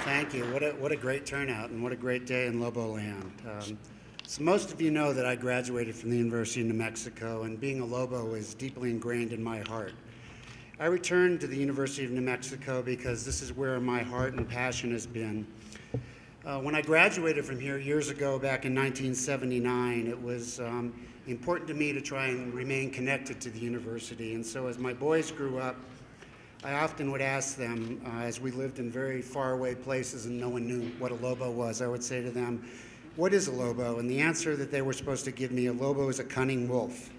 Thank you. What a great turnout, and what a great day in Lobo land. So most of you know that I graduated from the University of New Mexico, and being a Lobo is deeply ingrained in my heart. I returned to the University of New Mexico because this is where my heart and passion has been. When I graduated from here years ago, back in 1979, it was important to me to try and remain connected to the university. And so as my boys grew up, I often would ask them, as we lived in very faraway places and no one knew what a Lobo was, I would say to them, "What is a Lobo?" And the answer that they were supposed to give me, a Lobo is a cunning wolf.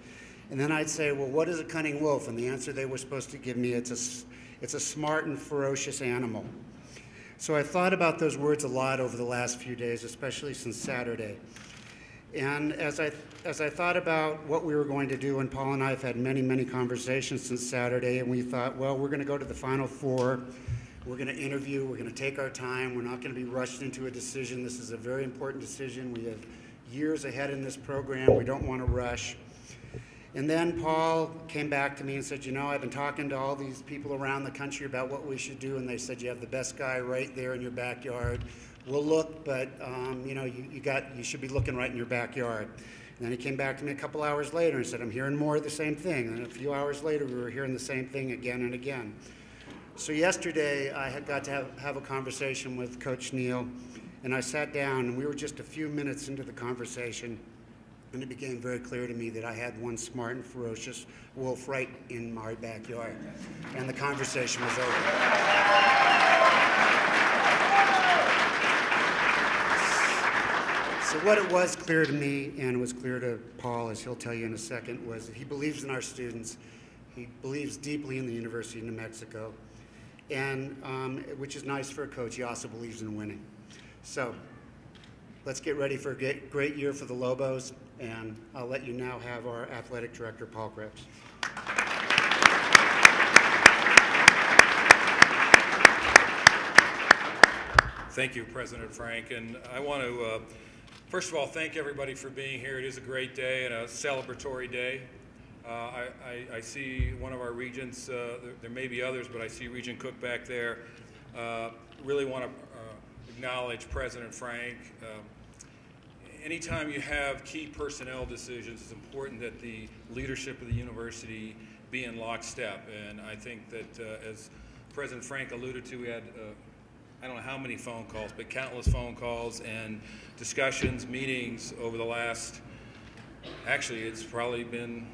And then I'd say, "Well, what is a cunning wolf?" And the answer they were supposed to give me, it's a smart and ferocious animal. So I thought about those words a lot over the last few days, especially since Saturday. And as I thought about what we were going to do, and Paul and I have had many, many conversations since Saturday, and we thought, well, we're going to go to the Final Four. We're going to interview. We're going to take our time. We're not going to be rushed into a decision. This is a very important decision. We have years ahead in this program. We don't want to rush. And then Paul came back to me and said, "You know, I've been talking to all these people around the country about what we should do, and they said you have the best guy right there in your backyard. We'll look, but you know, you should be looking right in your backyard." And then he came back to me a couple hours later and said, "I'm hearing more of the same thing." And a few hours later, we were hearing the same thing again and again. So yesterday, I had got to have a conversation with Coach Neal, and I sat down, and we were just a few minutes into the conversation, and it became very clear to me that I had one smart and ferocious wolf right in my backyard, and the conversation was over. So what it was clear to me, and it was clear to Paul, as he'll tell you in a second, was that he believes in our students. He believes deeply in the University of New Mexico, and which is nice for a coach. He also believes in winning. So let's get ready for a great year for the Lobos, and I'll let you now have our athletic director, Paul Krebs. Thank you, President Frank, and I want to first of all, thank everybody for being here. It is a great day and a celebratory day. I see one of our regents, there may be others, but I see Regent Cook back there. Really want to acknowledge President Frank. Anytime you have key personnel decisions, it's important that the leadership of the university be in lockstep. And I think that as President Frank alluded to, we had I don't know how many phone calls, but countless phone calls and discussions, meetings over the last, actually it's probably been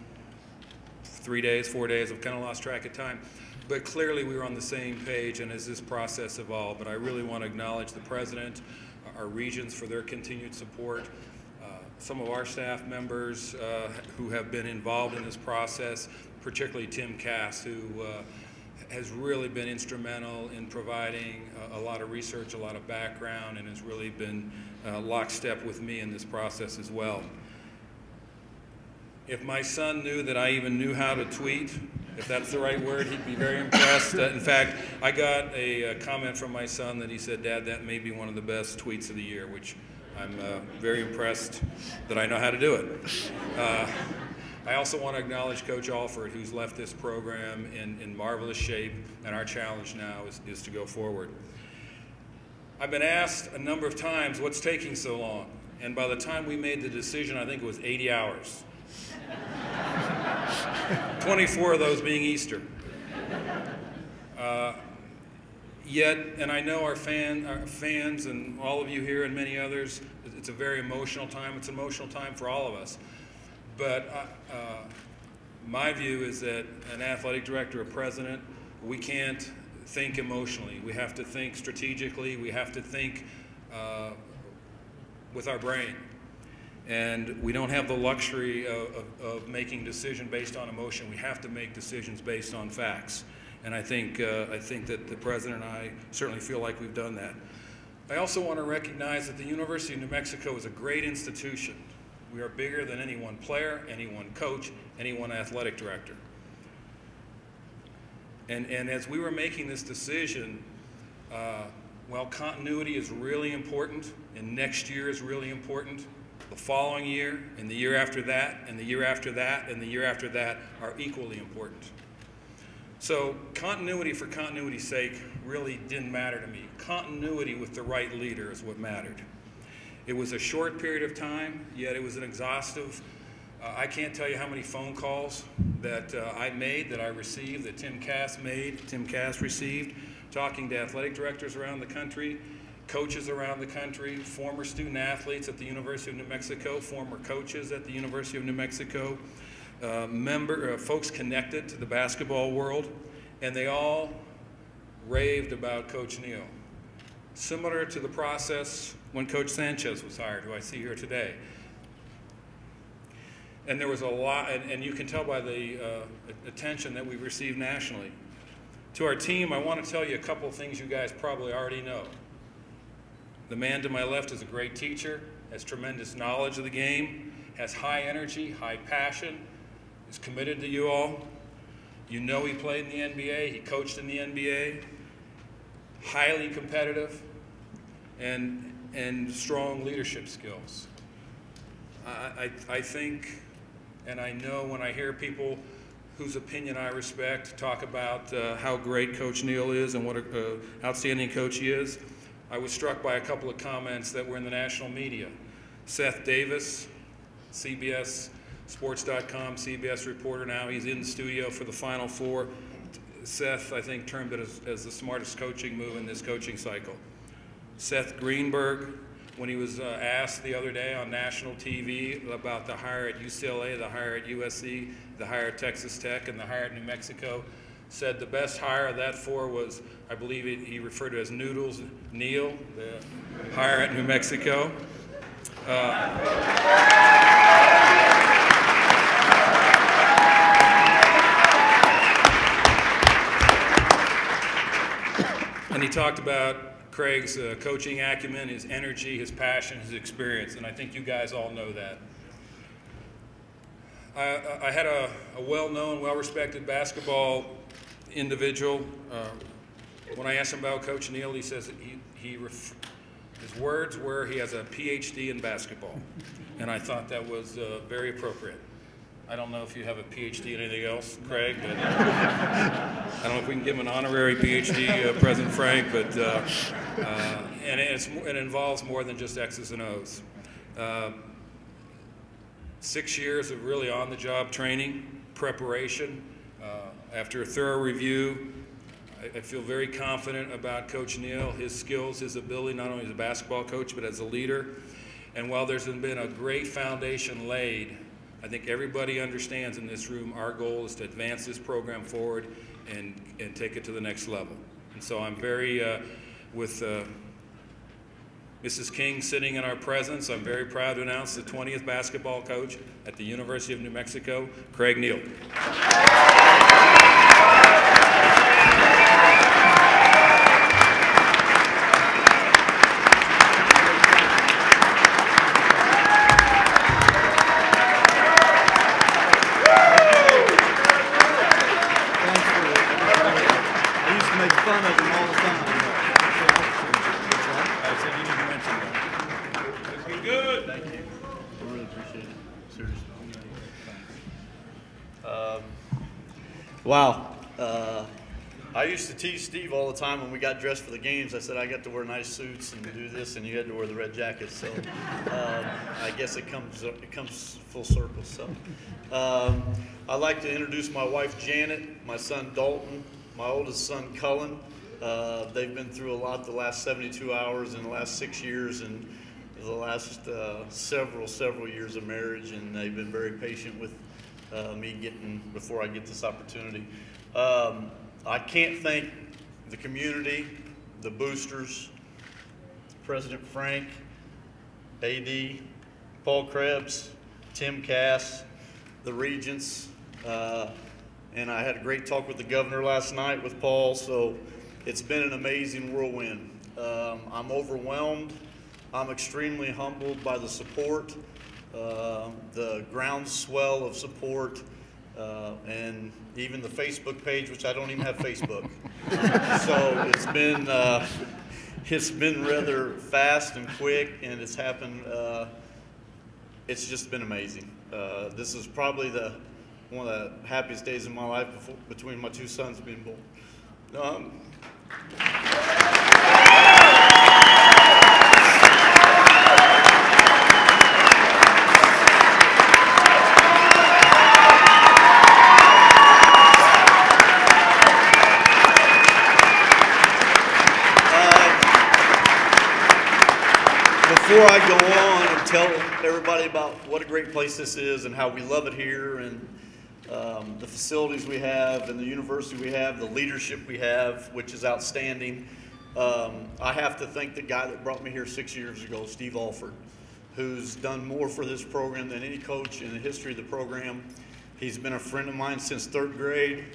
3 days, 4 days, I've kind of lost track of time. But clearly we were on the same page, and as this process evolved. But I really want to acknowledge the President, our regents for their continued support, some of our staff members who have been involved in this process, particularly Tim Cass, who has really been instrumental in providing a lot of research, a lot of background, and has really been lockstep with me in this process as well. If my son knew that I even knew how to tweet, if that's the right word, he'd be very impressed. In fact, I got a comment from my son that he said, "Dad, that may be one of the best tweets of the year," which I'm very impressed that I know how to do it. I also want to acknowledge Coach Alford, who's left this program in marvelous shape, and our challenge now is to go forward. I've been asked a number of times, what's taking so long? And by the time we made the decision, I think it was 80 hours. 24 of those being Easter. Yet, and I know our fans and all of you here and many others, it's a very emotional time. It's an emotional time for all of us. But my view is that an athletic director, a president, we can't think emotionally. We have to think strategically. We have to think with our brain. And we don't have the luxury of making decisions based on emotion. We have to make decisions based on facts. And I think that the President and I certainly feel like we've done that. I also want to recognize that the University of New Mexico is a great institution. We are bigger than any one player, any one coach, any one athletic director. And as we were making this decision, well, continuity is really important, and next year is really important. The following year, and the year after that, and the year after that, and the year after that are equally important. So continuity for continuity's sake really didn't matter to me. Continuity with the right leader is what mattered. It was a short period of time, yet it was an exhaustive. I can't tell you how many phone calls that I made, that I received, that Tim Cass received, talking to athletic directors around the country, coaches around the country, former student athletes at the University of New Mexico, former coaches at the University of New Mexico, folks connected to the basketball world, and they all raved about Coach Neal. Similar to the process when Coach Sanchez was hired, who I see here today. And there was a lot, and you can tell by the attention that we received nationally. To our team, I want to tell you a couple of things you guys probably already know. The man to my left is a great teacher, has tremendous knowledge of the game, has high energy, high passion, is committed to you all. You know he played in the NBA, he coached in the NBA, highly competitive, and strong leadership skills. I think, and I know when I hear people whose opinion I respect talk about how great Coach Neal is and what an outstanding coach he is, I was struck by a couple of comments that were in the national media. Seth Davis, CBS Sports.com, CBS reporter now, he's in the studio for the Final Four. Seth, I think, termed it as the smartest coaching move in this coaching cycle. Seth Greenberg, when he was asked the other day on national TV about the hire at UCLA, the hire at USC, the hire at Texas Tech, and the hire at New Mexico, said the best hire of that four was, I believe he referred to it as Noodles Neal, the hire at New Mexico. And he talked about Craig's coaching acumen, his energy, his passion, his experience, and I think you guys all know that. I had a well-known, well-respected basketball individual. When I asked him about Coach Neal, he says that his words were he has a PhD in basketball, and I thought that was very appropriate. I don't know if you have a PhD in anything else, Craig, but I don't know if we can give him an honorary PhD, President Frank, but and it involves more than just X's and O's. 6 years of really on-the-job training, preparation. After a thorough review, I feel very confident about Coach Neal, his skills, his ability, not only as a basketball coach, but as a leader. And while there's been a great foundation laid, I think everybody understands in this room our goal is to advance this program forward and take it to the next level. And so I'm very, with Mrs. King sitting in our presence, I'm very proud to announce the 20th basketball coach at the University of New Mexico, Craig Neal. Wow. I used to tease Steve all the time when we got dressed for the games. I said I got to wear nice suits and do this, and you had to wear the red jackets. So I guess it comes full circle. So I'd like to introduce my wife Janet, my son Dalton, my oldest son Cullen. They've been through a lot the last 72 hours in the last 6 years and the last several years of marriage, and they've been very patient with me before I get this opportunity. I can't thank the community, the boosters, President Frank, AD, Paul Krebs, Tim Cass, the regents, and I had a great talk with the governor last night with Paul, so it's been an amazing whirlwind. I'm overwhelmed. I'm extremely humbled by the support, the groundswell of support, and even the Facebook page, which I don't even have Facebook. So it's been rather fast and quick, and it's happened. It's just been amazing. This is probably one of the happiest days of my life between my two sons being born. Before I go on and tell everybody about what a great place this is and how we love it here and the facilities we have and the university we have, the leadership we have, which is outstanding, I have to thank the guy that brought me here 6 years ago, Steve Alford, who's done more for this program than any coach in the history of the program. He's been a friend of mine since 3rd grade.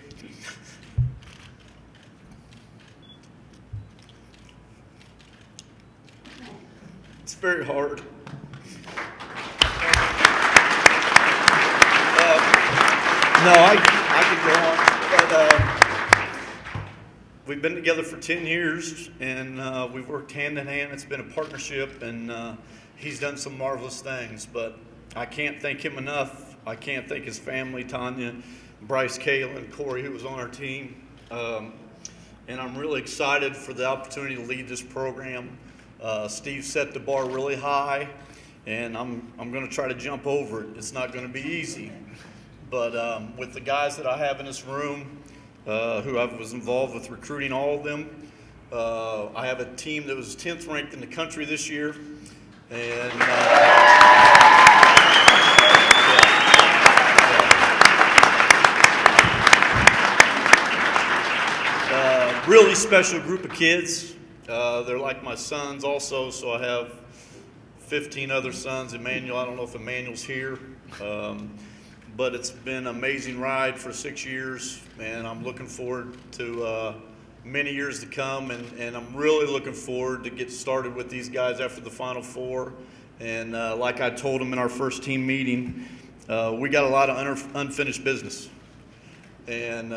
It's very hard. No, I could go on, but we've been together for 10 years, and we've worked hand in hand. It's been a partnership, and he's done some marvelous things, but I can't thank him enough. I can't thank his family, Tanya, Bryce, Kayla, and Corey, who was on our team. And I'm really excited for the opportunity to lead this program. Steve set the bar really high, and I'm going to try to jump over it. It's not going to be easy, but with the guys that I have in this room, who I was involved with recruiting all of them, I have a team that was 10th ranked in the country this year, and really special group of kids. They're like my sons also, so I have 15 other sons. Emmanuel, I don't know if Emmanuel's here, but it's been an amazing ride for 6 years, and I'm looking forward to many years to come, and I'm really looking forward to get started with these guys after the Final Four. And like I told them in our first team meeting, we got a lot of unfinished business, and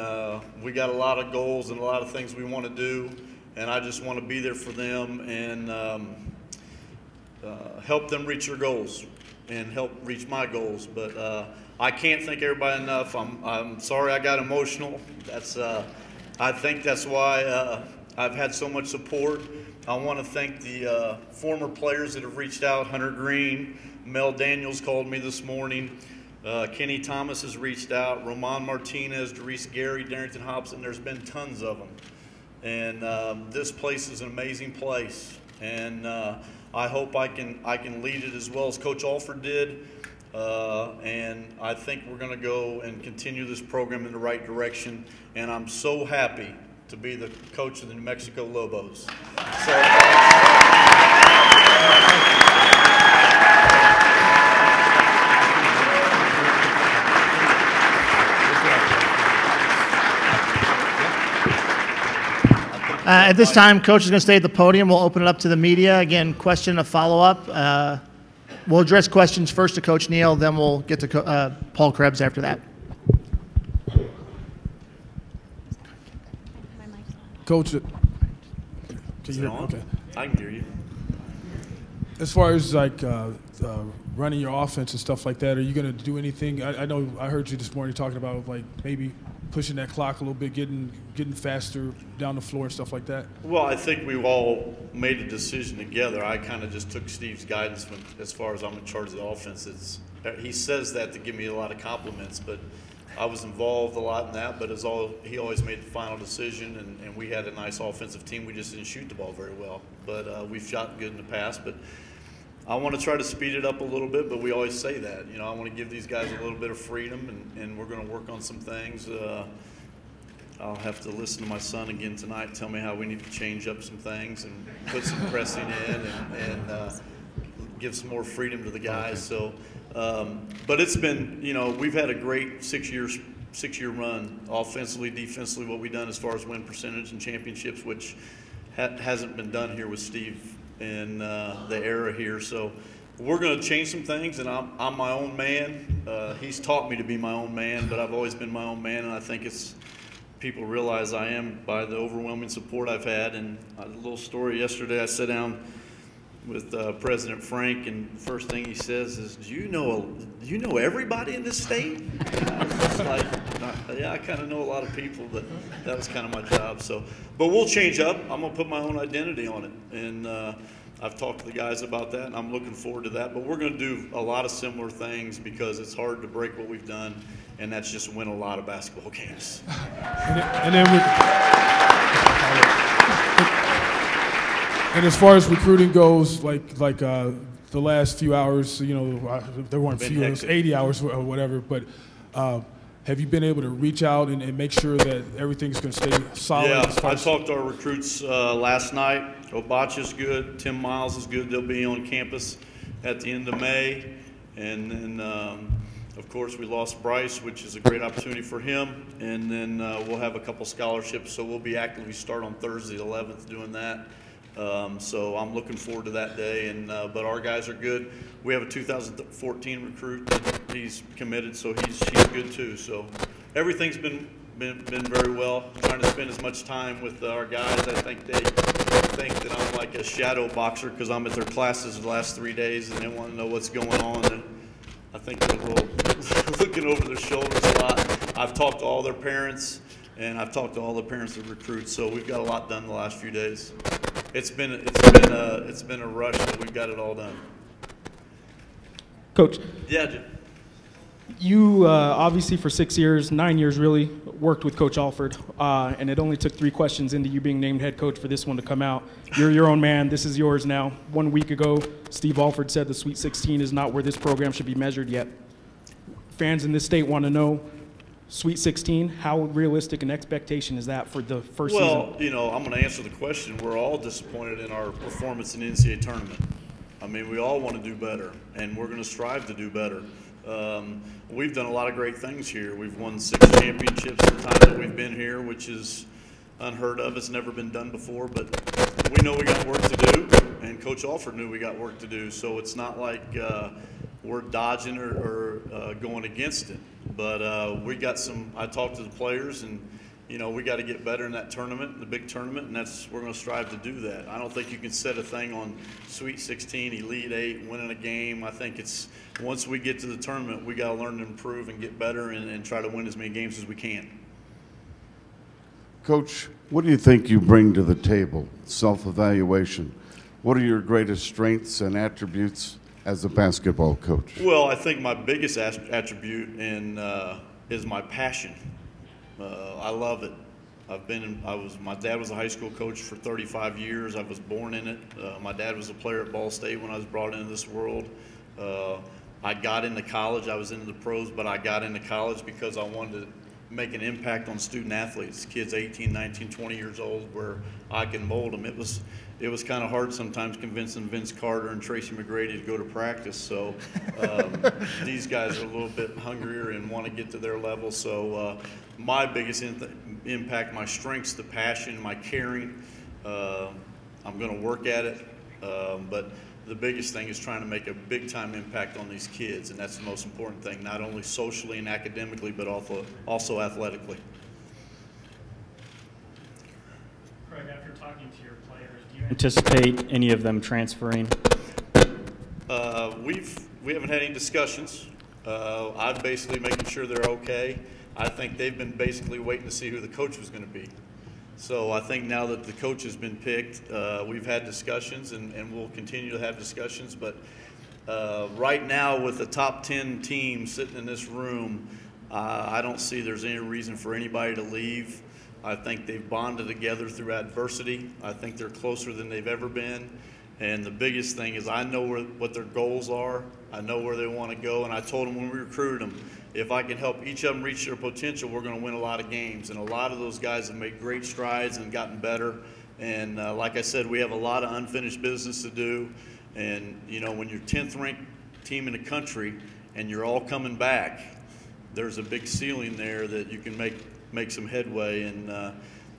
we got a lot of goals and a lot of things we want to do. And I just want to be there for them and help them reach their goals and help reach my goals. But I can't thank everybody enough. I'm sorry I got emotional. I think that's why I've had so much support. I want to thank the former players that have reached out. Hunter Green, Mel Daniels called me this morning. Kenny Thomas has reached out. Roman Martinez, Doris Gary, Darrington Hobson. There's been tons of them. And this place is an amazing place, and I hope I can lead it as well as Coach Alford did, and I think we're going to go and continue this program in the right direction, and I'm so happy to be the coach of the New Mexico Lobos. At this time, Coach is going to stay at the podium. We'll open it up to the media. Again, question, a follow-up. We'll address questions first to Coach Neal, then we'll get to Paul Krebs after that. Coach, can you hear me? Okay. I can hear you. As far as like running your offense and stuff like that, are you going to do anything? I know I heard you this morning talking about like maybe pushing that clock a little bit, getting faster down the floor and stuff like that? Well, I think we've all made a decision together. I kind of just took Steve's guidance as far as I'm in charge of the offense. He says that to give me a lot of compliments, but I was involved a lot in that, but he always made the final decision, and we had a nice offensive team. We just didn't shoot the ball very well, but we've shot good in the past. But I want to try to speed it up a little bit, but we always say that. You know, I want to give these guys a little bit of freedom, and we're going to work on some things. I'll have to listen to my son again tonight, tell me how we need to change up some things and put some pressing in and give some more freedom to the guys. So, but it's been, you know, we've had a great six-year run, offensively, defensively, what we've done as far as win percentage and championships, which hasn't been done here with Steve in the era here. So we're going to change some things, and I'm my own man. He's taught me to be my own man, but I've always been my own man, and I think people realize I am by the overwhelming support I've had. And a little story yesterday, I sat down with President Frank, and the first thing he says is, do you know everybody in this state? was like, yeah, I kind of know a lot of people, but that was kind of my job. So, but we'll change up. I'm gonna put my own identity on it, and I've talked to the guys about that, and I'm looking forward to that. But we're gonna do a lot of similar things because it's hard to break what we've done, and that's just win a lot of basketball games. And as far as recruiting goes, like the last few hours, you know, there weren't few, it was 80 hours or whatever, but have you been able to reach out and make sure that everything's going to stay solid? Yeah, I talked to our recruits last night. Obacha's good. Tim Miles is good. They'll be on campus at the end of May. And then, of course, we lost Bryce, which is a great opportunity for him. And then we'll have a couple scholarships, so we'll be actively start on Thursday the 11th doing that. So I'm looking forward to that day, and but our guys are good. We have a 2014 recruit that he's committed, so he's good too. So everything's been very well. I'm trying to spend as much time with our guys. I think they think that I'm like a shadow boxer because I'm at their classes the last 3 days, and they want to know what's going on. And I think they're a little looking over their shoulders a lot. I've talked to all their parents, and I've talked to all the parents of recruits. So we've got a lot done the last few days. It's been a rush, but we've got it all done. Coach. Yeah, Jim. You obviously for 6 years, 9 years really, worked with Coach Alford, and it only took 3 questions into you being named head coach for this one to come out. You're your own man. This is yours now. 1 week ago, Steve Alford said the Sweet 16 is not where this program should be measured yet. Fans in this state want to know, Sweet 16, how realistic an expectation is that for the first season? Well, you know, I'm going to answer the question. We're all disappointed in our performance in the NCAA tournament. I mean, we all want to do better, and we're going to strive to do better. We've done a lot of great things here. We've won 6 championships in the time that we've been here, which is unheard of. It's never been done before, but we know we got work to do, and Coach Alford knew we got work to do. So it's not like we're dodging or going against it. But we got some. I talked to the players, and you know we got to get better in that tournament, the big tournament, and we're going to strive to do that. I don't think you can set a thing on Sweet 16, Elite 8, winning a game. I think it's once we get to the tournament, we got to learn to improve and get better and try to win as many games as we can. Coach, what do you think you bring to the table? Self-evaluation. What are your greatest strengths and attributes as a basketball coach? Well, I think my biggest attribute is my passion. I love it. My dad was a high school coach for 35 years. I was born in it. My dad was a player at Ball State when I was brought into this world. I got into college. I was into the pros, but I got into college because I wanted to make an impact on student athletes, kids 18, 19, 20 years old, where I can mold them. It was kind of hard sometimes convincing Vince Carter and Tracy McGrady to go to practice. So these guys are a little bit hungrier and want to get to their level. So my biggest impact, my strengths, the passion, my caring. I'm going to work at it, but the biggest thing is trying to make a big-time impact on these kids, and that's the most important thing, not only socially and academically, but also athletically. Craig, after talking to your players, do you anticipate any of them transferring? We haven't had any discussions. I'm basically making sure they're okay. I think they've been basically waiting to see who the coach was going to be. So I think now that the coach has been picked, we've had discussions and we'll continue to have discussions. But right now with the top 10 teams sitting in this room, I don't see there's any reason for anybody to leave. I think they've bonded together through adversity. I think they're closer than they've ever been. And the biggest thing is I know what their goals are. I know where they want to go. And I told them when we recruited them, if I can help each of them reach their potential, we're going to win a lot of games. And a lot of those guys have made great strides and gotten better. And like I said, we have a lot of unfinished business to do. And, you know, when you're 10th ranked team in the country and you're all coming back, there's a big ceiling there that you can make some headway. And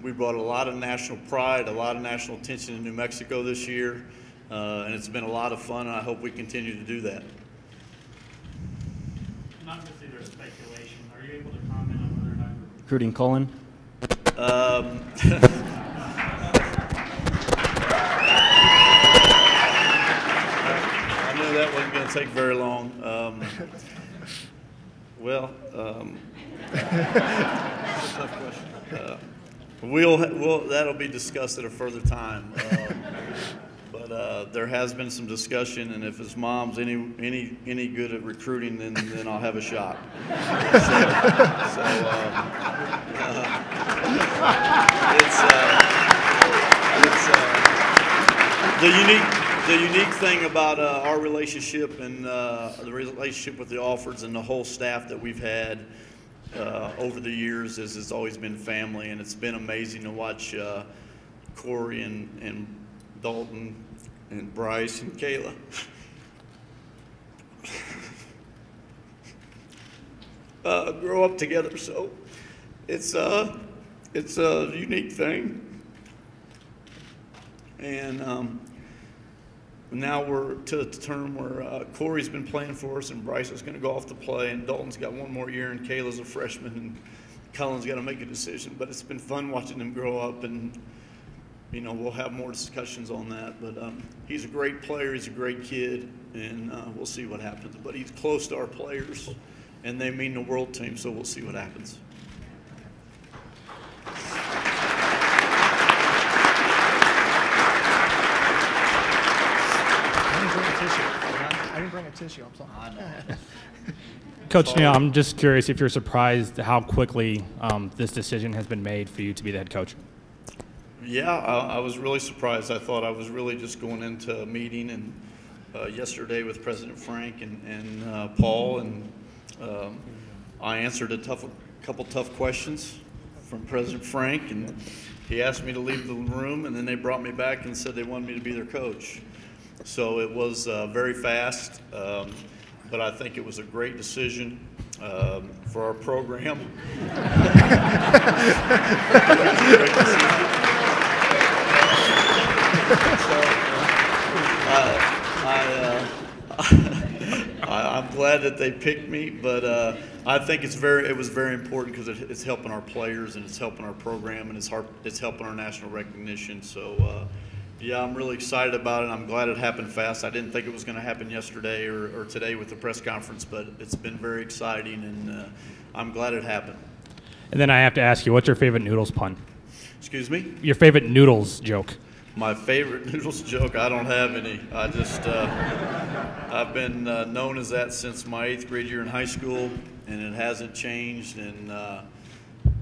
we brought a lot of national pride, a lot of national attention in New Mexico this year. And it's been a lot of fun, and I hope we continue to do that. Obviously, there's speculation. Are you able to comment on whether or not you're recruiting Cullen? I knew that wasn't going to take very long. Tough question. That'll be discussed at a further time. But there has been some discussion, and if his mom's any good at recruiting, then I'll have a shot. The unique thing about our relationship and the relationship with the Alfords and the whole staff that we've had over the years is it's always been family, and it's been amazing to watch Corey and Dalton and Bryce and Kayla grow up together. So it's a unique thing, and now we're to the term where Corey's been playing for us, and Bryce is going to go off to play, and Dalton's got one more year, and Kayla's a freshman, and Cullen's got to make a decision. But it's been fun watching them grow up, and we'll have more discussions on that. But he's a great player, he's a great kid, and we'll see what happens. But he's close to our players, and they mean the world to him, so we'll see what happens. I didn't bring a tissue. I'm sorry. I know. Coach Neal, I'm just curious if you're surprised how quickly this decision has been made for you to be the head coach. Yeah, I was really surprised. I thought I was really just going into a meeting and yesterday with President Frank and Paul, and I answered a couple tough questions from President Frank, and he asked me to leave the room, and then they brought me back and said they wanted me to be their coach. So it was very fast, but I think it was a great decision for our program. I'm glad that they picked me, but I think it was very important because it's helping our players, and it's helping our program, and it's helping our national recognition. So yeah, I'm really excited about it. I'm glad it happened fast. I didn't think it was going to happen yesterday or today with the press conference, but it's been very exciting, and I'm glad it happened. And then I have to ask you, what's your favorite noodles pun? Excuse me? Your favorite noodles joke? My favorite noodles joke? I don't have any. I just, I've been known as that since my 8th grade year in high school, and it hasn't changed. And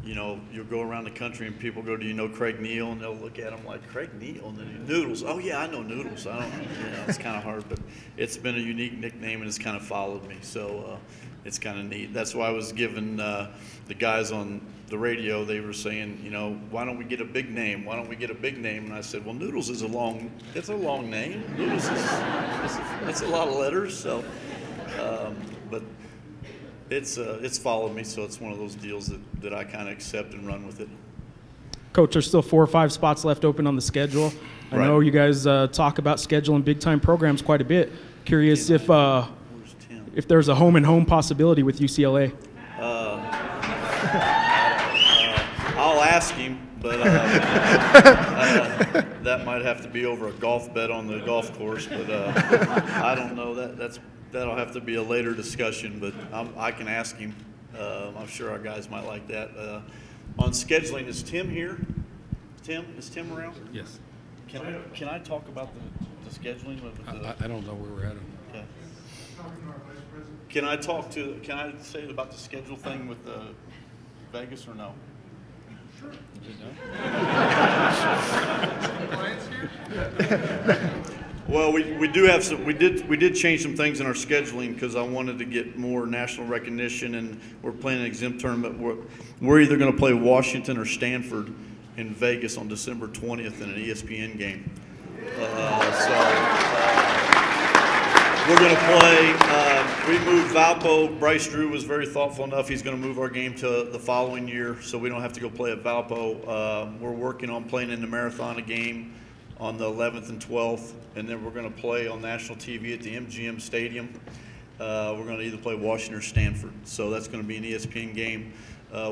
you'll go around the country and people go, "Do you know Craig Neal?" And they'll look at him like, "Craig Neal?" And then noodles. Oh yeah, I know noodles. I don't. It's kind of hard, but it's been a unique nickname, and it's kind of followed me. So it's kind of neat. That's why I was given the guys on the radio. They were saying, why don't we get a big name? Why don't we get a big name? And I said, well, Noodles is a long name. Noodles it's a lot of letters. So, but it's followed me. So it's one of those deals that I kind of accept and run with it. Coach, there's still 4 or 5 spots left open on the schedule. I know you guys talk about scheduling big-time programs quite a bit. Curious if there's a home-and-home possibility with UCLA. I'll ask him, but that might have to be over a golf bet on the golf course. But I don't know. That'll have to be a later discussion. But I can ask him. I'm sure our guys might like that. On scheduling, is Tim here? Is Tim around? Yes. Can I talk about the scheduling? I don't know where we're at. Okay. Can I say about the schedule thing with Vegas or no? Sure. Well, we do have some. We did change some things in our scheduling because I wanted to get more national recognition, and we're playing an exempt tournament. We're either going to play Washington or Stanford in Vegas on December 20th in an ESPN game. We're going to play. We moved Valpo. Bryce Drew was very thoughtful enough. He's going to move our game to the following year, so we don't have to go play at Valpo. We're working on playing in the Marathon a game on the 11th and 12th, and then we're going to play on national TV at the MGM Stadium. We're going to either play Washington or Stanford, so that's going to be an ESPN game.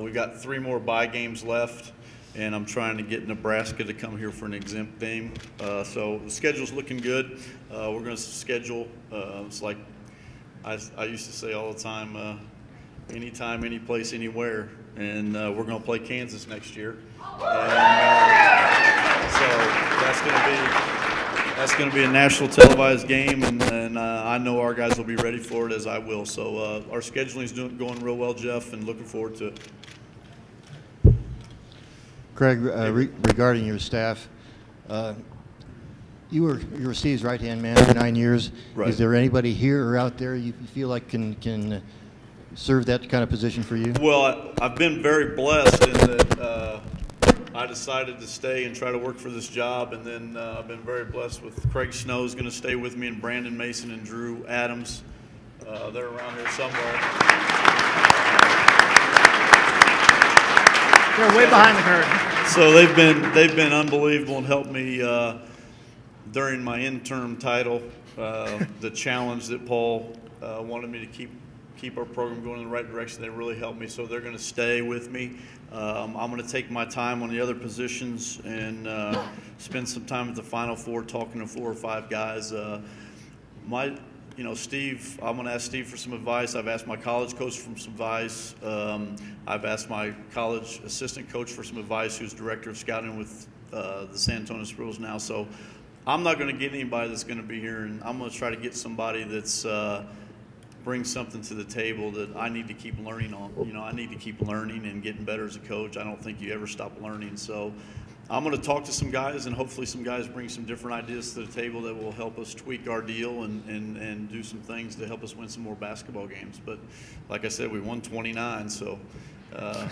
We've got 3 more bye games left, and I'm trying to get Nebraska to come here for an exempt game. So the schedule's looking good. We're going to schedule, it's like I used to say all the time, anytime, any place, anywhere. And we're going to play Kansas next year. And so that's going to be a national televised game, and I know our guys will be ready for it, as I will. So our scheduling is going real well, Jeff, and looking forward to it. Craig, regarding your staff, you were Steve's right-hand man for 9 years. Right. Is there anybody here or out there you feel like can serve that kind of position for you? Well, I've been very blessed in that I decided to stay and try to work for this job, and then I've been very blessed with Craig Snow's going to stay with me, and Brandon Mason and Drew Adams. They're around here somewhere. They're way behind the curtain. So they've been unbelievable and helped me during my interim title, the challenge that Paul wanted me to keep our program going in the right direction. They really helped me, so they're going to stay with me. I'm going to take my time on the other positions and spend some time at the Final Four talking to 4 or 5 guys. Steve, I'm going to ask Steve for some advice. I've asked my college coach for some advice. I've asked my college assistant coach for some advice, who's director of scouting with the San Antonio Spurs now. So I'm not going to get anybody that's going to be here, and I'm going to try to get somebody that's brings something to the table that I need to keep learning on. I need to keep learning and getting better as a coach. I don't think you ever stop learning. So I'm going to talk to some guys, and hopefully some guys bring some different ideas to the table that will help us tweak our deal and do some things to help us win some more basketball games. But like I said, we won 29, so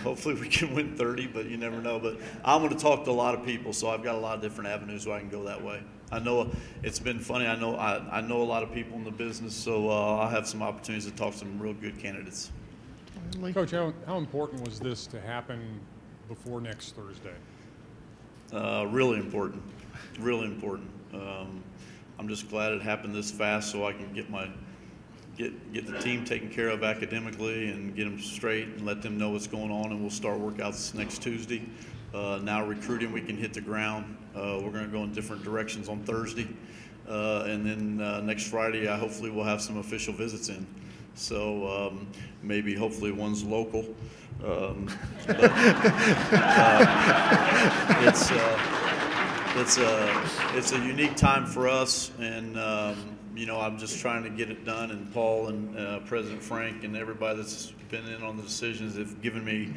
hopefully we can win 30, but you never know. But I'm going to talk to a lot of people, so I've got a lot of different avenues where I can go that way. I know it's been funny. I know a lot of people in the business, so I'll have some opportunities to talk to some real good candidates. Coach, how important was this to happen before next Thursday? Really important, really important. I'm just glad it happened this fast, so I can get the team taken care of academically and get them straight and let them know what's going on, and we'll start workouts next Tuesday. Now recruiting, we can hit the ground. We're going to go in different directions on Thursday, and then next Friday, hopefully we'll have some official visits in. So maybe, hopefully, one's local. It's a unique time for us, and I'm just trying to get it done. And Paul and President Frank and everybody that's been in on the decisions have given me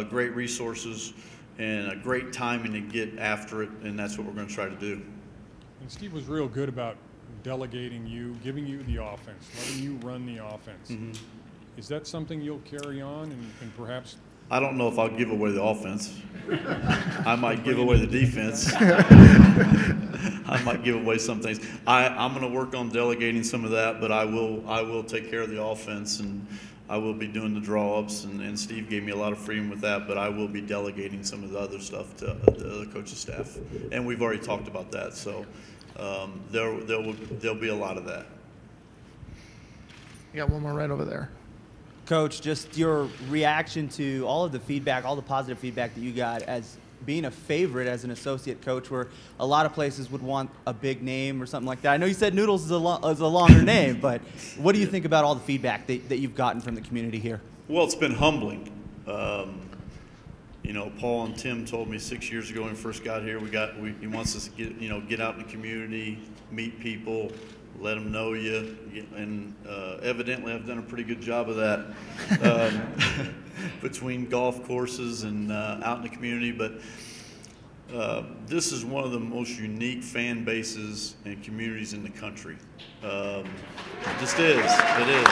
great resources and a great timing to get after it, and that's what we're going to try to do. And Steve was real good about delegating you, giving you the offense, letting you run the offense. Mm-hmm. Is that something you'll carry on and perhaps? I don't know if I'll give away the offense. I might give away the defense. I might give away some things. I'm going to work on delegating some of that, but I will take care of the offense, and I will be doing the draw-ups, and Steve gave me a lot of freedom with that, but I will be delegating some of the other stuff to the other coaching staff, and we've already talked about that. So there'll be a lot of that. You got one more right over there. Coach, just your reaction to all of the feedback, all the positive feedback that you got as being a favorite as an associate coach, where a lot of places would want a big name or something like that. I know you said Noodles is a longer name, but what do you think about all the feedback that you've gotten from the community here? Well, it's been humbling. Paul and Tim told me 6 years ago when we first got here, he wants us to get out in the community, meet people, let them know you, and evidently I've done a pretty good job of that between golf courses and out in the community. But this is one of the most unique fan bases and communities in the country. It just is. It is.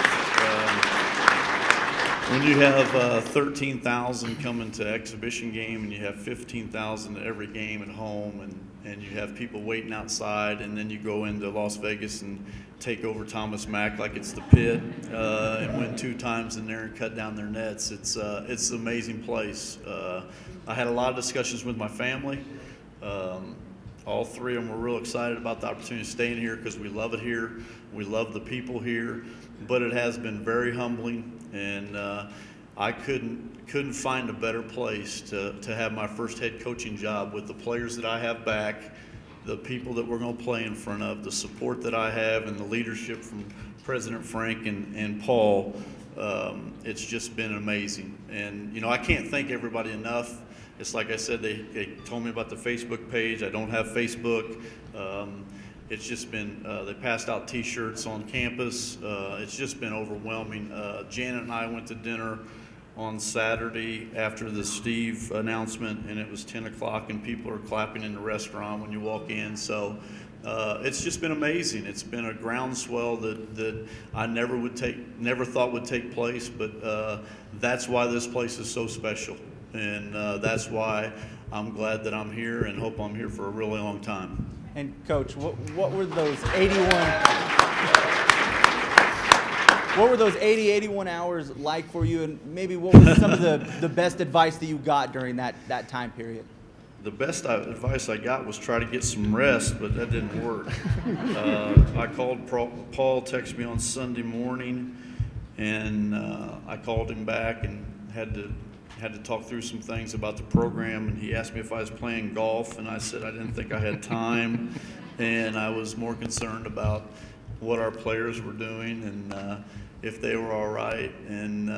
When you have 13,000 coming to exhibition game, and you have 15,000 at every game at home, and you have people waiting outside, and then you go into Las Vegas and take over Thomas Mack like it's the pit, and win 2 times in there and cut down their nets. It's an amazing place. I had a lot of discussions with my family. All 3 of them were real excited about the opportunity to stay in here because we love it here. We love the people here, but it has been very humbling, and I couldn't find a better place to have my first head coaching job with the players that I have back, the people that we're going to play in front of, the support that I have, and the leadership from President Frank and Paul. It's just been amazing. And, you know, I can't thank everybody enough. It's like I said, they told me about the Facebook page. I don't have Facebook. It's just been, they passed out T-shirts on campus. It's just been overwhelming. Janet and I went to dinner on Saturday after the Steve announcement, and it was 10 o'clock, and people are clapping in the restaurant when you walk in. So it's just been amazing. It's been a groundswell that I never thought would take place, but that's why this place is so special. And that's why I'm glad that I'm here and hope I'm here for a really long time. And Coach, what were those 81 hours like for you, and maybe what was some of the best advice that you got during that time period? The best advice I got was try to get some rest, but that didn't work. I called Paul, texted me on Sunday morning, and I called him back and had to talk through some things about the program, and he asked me if I was playing golf, and I said I didn't think I had time, and I was more concerned about what our players were doing and if they were all right. And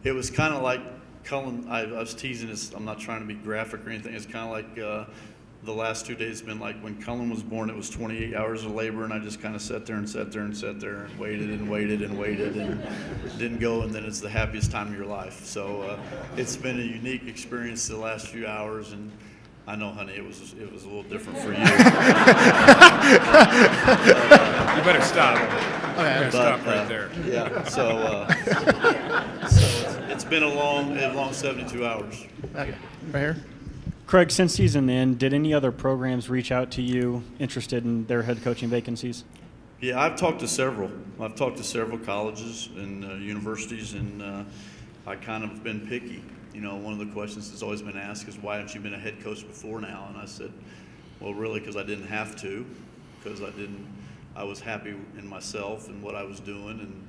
it was kind of like Cullen, I was teasing this, I'm not trying to be graphic or anything, it's kind of like the last 2 days been like when Cullen was born, it was 28 hours of labor, and I just kind of sat there and waited and waited and waited and didn't go, and then it's the happiest time of your life. So it's been a unique experience the last few hours, and I know, honey, it was a little different for you. You better stop. Okay. Stop right there. Yeah. So it's been a long 72 hours. Okay. Right here. Craig, since season end, did any other programs reach out to you interested in their head coaching vacancies? Yeah, I've talked to several. I've talked to several colleges and universities, and I kind of been picky. You know, one of the questions that's always been asked is, why haven't you been a head coach before now? And I said, well, really, because I didn't have to, because I was happy in myself and what I was doing, and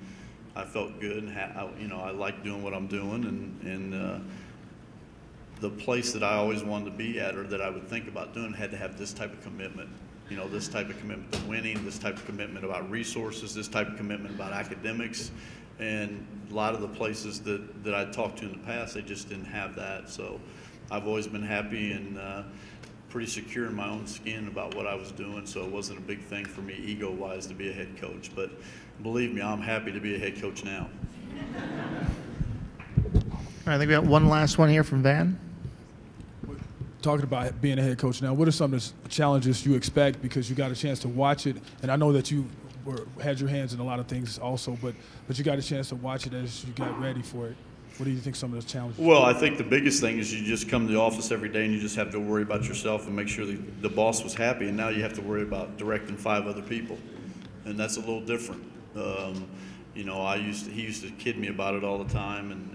I felt good, and I like doing what I'm doing, and the place that I always wanted to be at, or that I would think about doing, had to have this type of commitment. You know, this type of commitment to winning, this type of commitment about resources, this type of commitment about academics. And a lot of the places that I talked to in the past, they just didn't have that. So I've always been happy and pretty secure in my own skin about what I was doing. So it wasn't a big thing for me ego-wise to be a head coach. But believe me, I'm happy to be a head coach now. All right, I think we got one last one here from Van. Talking about being a head coach now, what are some of the challenges you expect, because you got a chance to watch it, and I know that you had your hands in a lot of things also, but you got a chance to watch it as you got ready for it. What do you think some of those challenges? Well, I think the biggest thing is you just come to the office every day and you just have to worry about yourself and make sure the boss was happy, and now you have to worry about directing 5 other people, and that's a little different. You know, he used to kid me about it all the time, and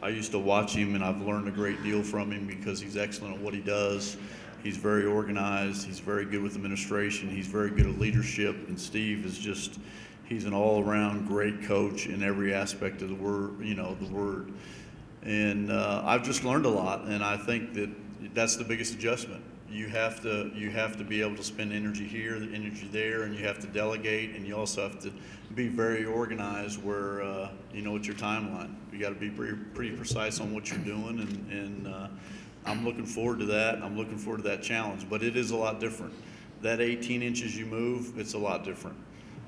I used to watch him, and I've learned a great deal from him because he's excellent at what he does. He's very organized. He's very good with administration. He's very good at leadership. And Steve is just, he's an all-around great coach in every aspect of the word, you know, the word. And I've just learned a lot, and I think that that's the biggest adjustment. You have to be able to spend energy here, the energy there, and you have to delegate, and you also have to be very organized where you know what's your timeline. You got to be pretty precise on what you're doing, and I'm looking forward to that. I'm looking forward to that challenge, but it is a lot different. That 18 inches you move, it's a lot different,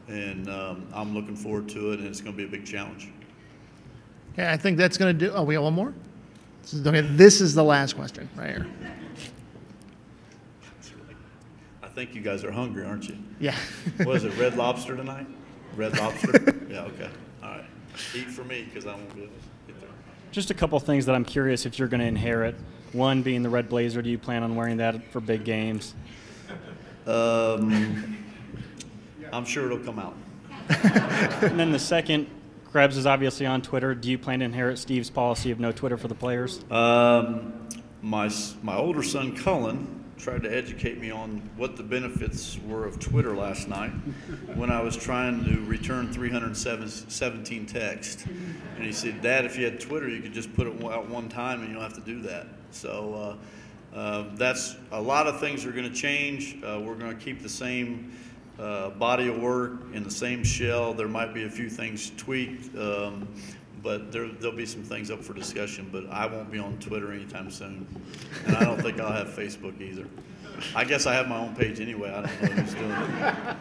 and I'm looking forward to it, and it's going to be a big challenge. Okay, I think that's going to do. Oh, we got one more. This is the last question right here. I think you guys are hungry, aren't you? Yeah. What is it, Red Lobster tonight? Red Lobster? Yeah, okay. All right. Eat for me, because I won't be able to get there. Just a couple things that I'm curious if you're going to inherit. One being the red blazer. Do you plan on wearing that for big games? I'm sure it'll come out. And then the second, Krebs is obviously on Twitter. Do you plan to inherit Steve's policy of no Twitter for the players? My older son, Cullen, tried to educate me on what the benefits were of Twitter last night when I was trying to return 317 texts. And he said, Dad, if you had Twitter, you could just put it out one time and you don't have to do that. So that's a lot of things are going to change. We're going to keep the same body of work in the same shell. There might be a few things tweaked, but there'll be some things up for discussion. But I won't be on Twitter anytime soon, and I don't think I'll have Facebook either. I guess I have my own page anyway. I don't know who's doing it.